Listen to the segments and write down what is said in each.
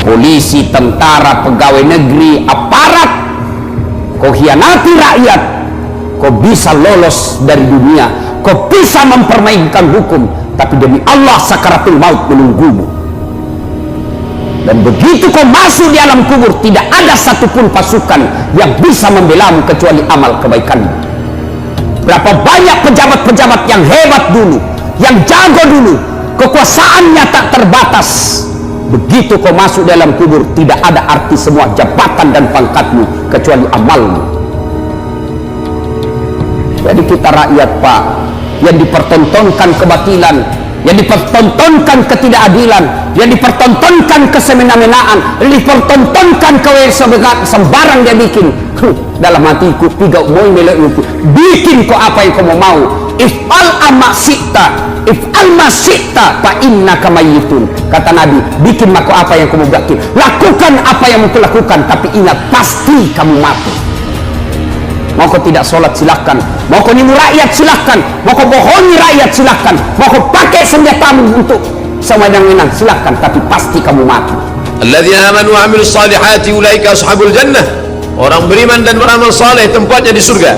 polisi, tentara, pegawai negeri, aparat, kau hianati rakyat, kau bisa lolos dari dunia, kau bisa mempermainkan hukum, tapi demi Allah sakaratul maut menunggumu. Dan begitu kau masuk di alam kubur, tidak ada satupun pasukan yang bisa membelamu kecuali amal kebaikanmu. Berapa banyak pejabat-pejabat yang hebat dulu, yang jago dulu, kekuasaannya tak terbatas. Begitu kau masuk dalam kubur, tidak ada arti semua jabatan dan pangkatmu kecuali amalmu. Jadi kita rakyat, Pak, yang dipertontonkan kebatilan, yang dipertontonkan ketidakadilan, yang dipertontonkan kesemena-menaan, yang dipertontonkan sembarang dia bikin. Dalam hatiku tiga moy melek itu, bikin kau apa yang kau mau. If'al amasyita, if'al masyita, fa innaka mayyitun. Kata Nabi, bikin maka apa yang kamu bikin, lakukan apa yang kamu lakukan, tapi ingat pasti kamu mati. Mau kau tidak sholat silahkan, mau kau nipu rakyat silahkan, mau kau bohongi rakyat silahkan, mau kau pakai senjatamu untuk sewenang-wenang silahkan, tapi pasti kamu mati. Alladzina amanu wa amilus salihati ulaika ashabul jannah. Orang beriman dan beramal saleh tempatnya di surga.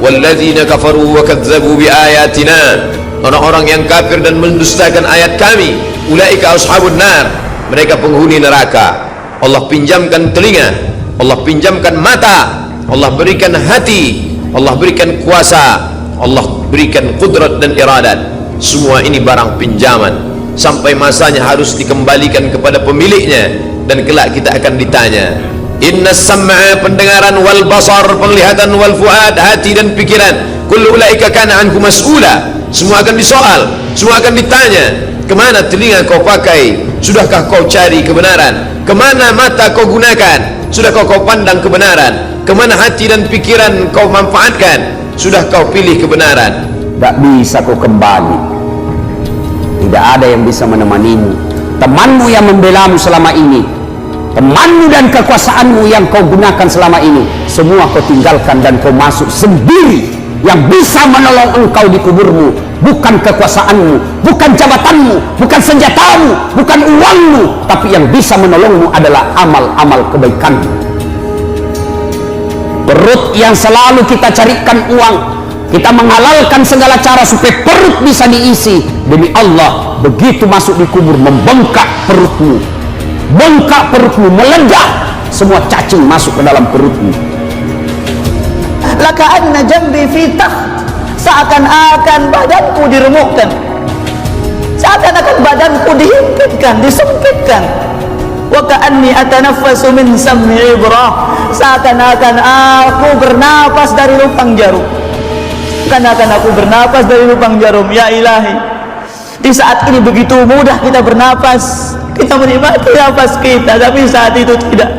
Walladzina kafaru wa kadzdzabu biayatina. Orang-orang yang kafir dan mendustakan ayat kami, ulaika ashabun nar. Mereka penghuni neraka. Allah pinjamkan telinga, Allah pinjamkan mata, Allah berikan hati, Allah berikan kuasa, Allah berikan kudrat dan iradat. Semua ini barang pinjaman, sampai masanya harus dikembalikan kepada pemiliknya, dan kelak kita akan ditanya. Inna sam'a, pendengaran, wal basar, penglihatan, wal fuad, hati dan pikiran, kullu ulaika kana anhu mas'ula. Semua akan disoal, semua akan ditanya. Kemana telinga kau pakai? Sudahkah kau cari kebenaran? Kemana mata kau gunakan? Sudahkah kau pandang kebenaran? Kemana hati dan pikiran kau manfaatkan? Sudah kau pilih kebenaran? Tak bisa kau kembali. Tidak ada yang bisa menemanimu. Temanmu yang membelamu selama ini, temanmu dan kekuasaanmu yang kau gunakan selama ini, semua kau tinggalkan dan kau masuk sendiri. Yang bisa menolong engkau di kuburmu bukan kekuasaanmu, bukan jabatanmu, bukan senjatamu, bukan uangmu, tapi yang bisa menolongmu adalah amal-amal kebaikanmu. Perut yang selalu kita carikan uang, kita menghalalkan segala cara supaya perut bisa diisi. Demi Allah, begitu masuk di kubur, membengkak perutmu, bengkak perutmu, meledak, semua cacing masuk ke dalam perutmu. Laka anna jambi fitah, seakan-akan badanku diremukkan, seakan-akan badanku dihimpitkan, disempitkan. Wa ka'anni atanaffasu min sam'i ibrah, seakan-akan aku bernapas dari lubang jarum. Seakan-akan aku bernapas dari lubang jarum. Ya Ilahi, di saat ini begitu mudah kita bernapas, kita menikmati napas kita, tapi saat itu tidak.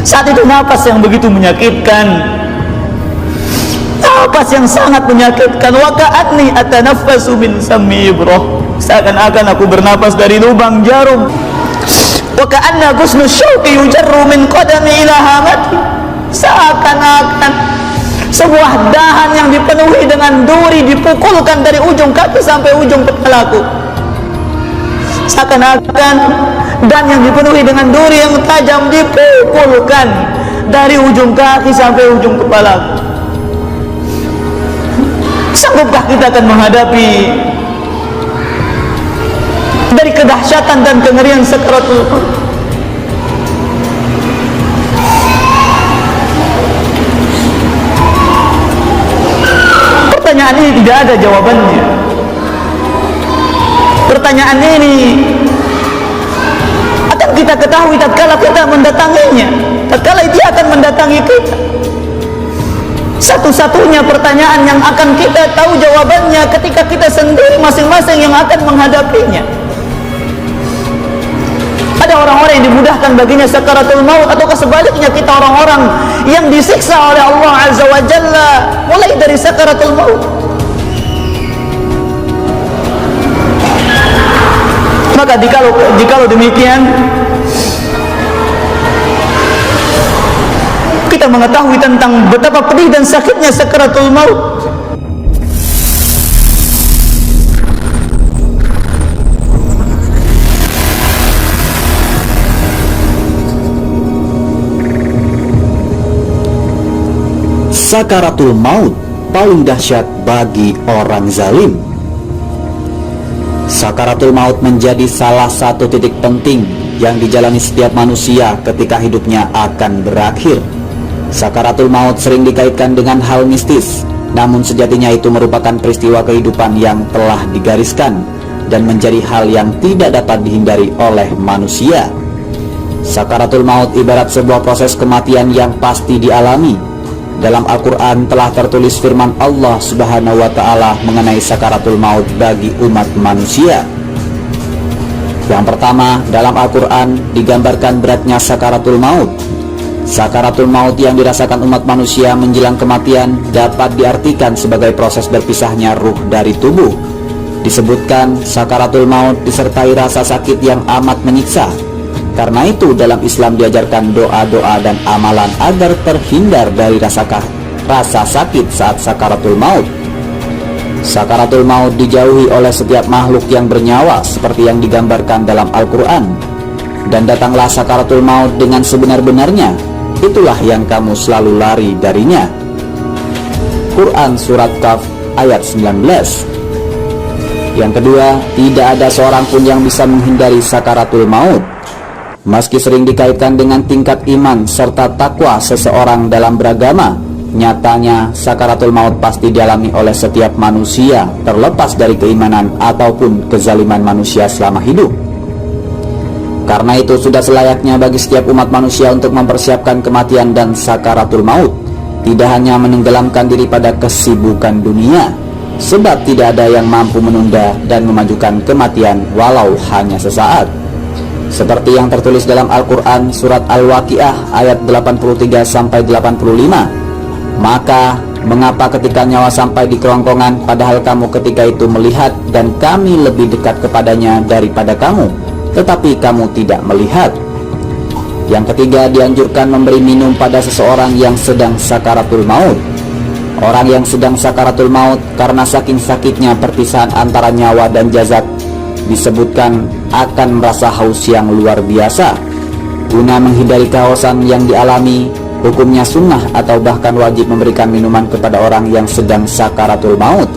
Saat itu napas yang begitu menyakitkan, napas yang sangat menyakitkan. Wa ka'anni atanaffasu min sam'i ibrah, seakan-akan aku bernapas dari lubang jarum. Wa ka'anna ghusnu syauqi yujarru min qadami ila hamati, seakan-akan sebuah dahan yang dipenuhi dengan duri dipukulkan dari ujung kaki sampai ujung kepalaku. Seakan-akan dan yang dipenuhi dengan duri yang tajam dipukulkan dari ujung kaki sampai ujung kepalaku. Sanggupkah kita akan menghadapi dari kedahsyatan dan kengerian sakaratul maut? Pertanyaan ini tidak ada jawabannya. Pertanyaan ini akan kita ketahui tatkala kita mendatanginya, tatkala dia akan mendatangi kita. Satu-satunya pertanyaan yang akan kita tahu jawabannya ketika kita sendiri masing-masing yang akan menghadapinya. Ada orang-orang yang dimudahkan baginya sakaratul maut, atau sebaliknya kita orang-orang yang disiksa oleh Allah Azza wa Jalla mulai dari sakaratul maut. Maka jikalau demikian, kita mengetahui tentang betapa pedih dan sakitnya sakaratul maut. sakaratul maut paling dahsyat bagi orang zalim. Sakaratul maut menjadi salah satu titik penting yang dijalani setiap manusia ketika hidupnya akan berakhir. Sakaratul maut sering dikaitkan dengan hal mistis, namun sejatinya itu merupakan peristiwa kehidupan yang telah digariskan dan menjadi hal yang tidak dapat dihindari oleh manusia. Sakaratul maut ibarat sebuah proses kematian yang pasti dialami. Dalam Al-Quran telah tertulis firman Allah Subhanahu wa Ta'ala mengenai sakaratul maut bagi umat manusia. Yang pertama, dalam Al-Quran digambarkan beratnya sakaratul maut. Sakaratul maut yang dirasakan umat manusia menjelang kematian dapat diartikan sebagai proses berpisahnya ruh dari tubuh. Disebutkan sakaratul maut disertai rasa sakit yang amat menyiksa. Karena itu dalam Islam diajarkan doa-doa dan amalan agar terhindar dari rasa sakit saat sakaratul maut. Sakaratul maut dijauhi oleh setiap makhluk yang bernyawa seperti yang digambarkan dalam Al-Quran. Dan datanglah sakaratul maut dengan sebenar-benarnya, itulah yang kamu selalu lari darinya. Quran Surat Kaf ayat 19. Yang kedua, tidak ada seorang pun yang bisa menghindari sakaratul maut. Meski sering dikaitkan dengan tingkat iman serta takwa seseorang dalam beragama, nyatanya sakaratul maut pasti dialami oleh setiap manusia, terlepas dari keimanan ataupun kezaliman manusia selama hidup. Karena itu sudah selayaknya bagi setiap umat manusia untuk mempersiapkan kematian dan sakaratul maut, tidak hanya menenggelamkan diri pada kesibukan dunia, sebab tidak ada yang mampu menunda dan memajukan kematian walau hanya sesaat. Seperti yang tertulis dalam Al-Quran Surat Al-Waqiah ayat 83-85. Maka mengapa ketika nyawa sampai di kerongkongan, padahal kamu ketika itu melihat dan kami lebih dekat kepadanya daripada kamu, tetapi kamu tidak melihat. Yang ketiga, dianjurkan memberi minum pada seseorang yang sedang sakaratul maut. Orang yang sedang sakaratul maut karena saking sakitnya perpisahan antara nyawa dan jasad, disebutkan akan merasa haus yang luar biasa. Guna menghindari kehausan yang dialami, hukumnya sunnah atau bahkan wajib memberikan minuman kepada orang yang sedang sakaratul maut.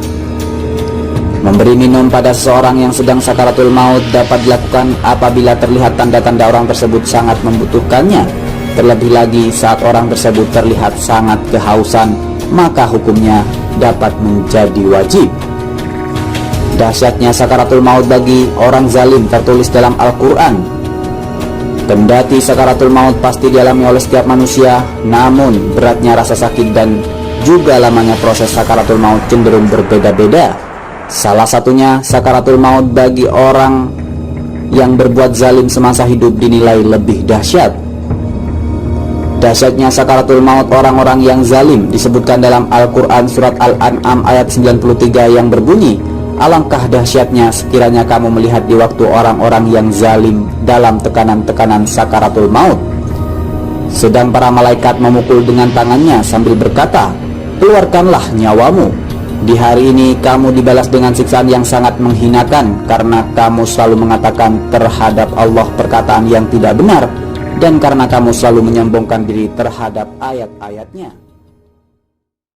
Memberi minum pada seseorang yang sedang sakaratul maut dapat dilakukan apabila terlihat tanda-tanda orang tersebut sangat membutuhkannya. Terlebih lagi saat orang tersebut terlihat sangat kehausan, maka hukumnya dapat menjadi wajib. Dahsyatnya sakaratul maut bagi orang zalim tertulis dalam Al-Quran. Kendati sakaratul maut pasti dialami oleh setiap manusia, namun beratnya rasa sakit dan juga lamanya proses sakaratul maut cenderung berbeda-beda. Salah satunya, sakaratul maut bagi orang yang berbuat zalim semasa hidup dinilai lebih dahsyat. Dahsyatnya sakaratul maut orang-orang yang zalim disebutkan dalam Al-Quran Surat Al-An'am ayat 93 yang berbunyi, alangkah dahsyatnya sekiranya kamu melihat di waktu orang-orang yang zalim dalam tekanan-tekanan sakaratul maut. Sedang para malaikat memukul dengan tangannya sambil berkata, keluarkanlah nyawamu. Di hari ini kamu dibalas dengan siksaan yang sangat menghinakan karena kamu selalu mengatakan terhadap Allah perkataan yang tidak benar dan karena kamu selalu menyombongkan diri terhadap ayat-ayatnya.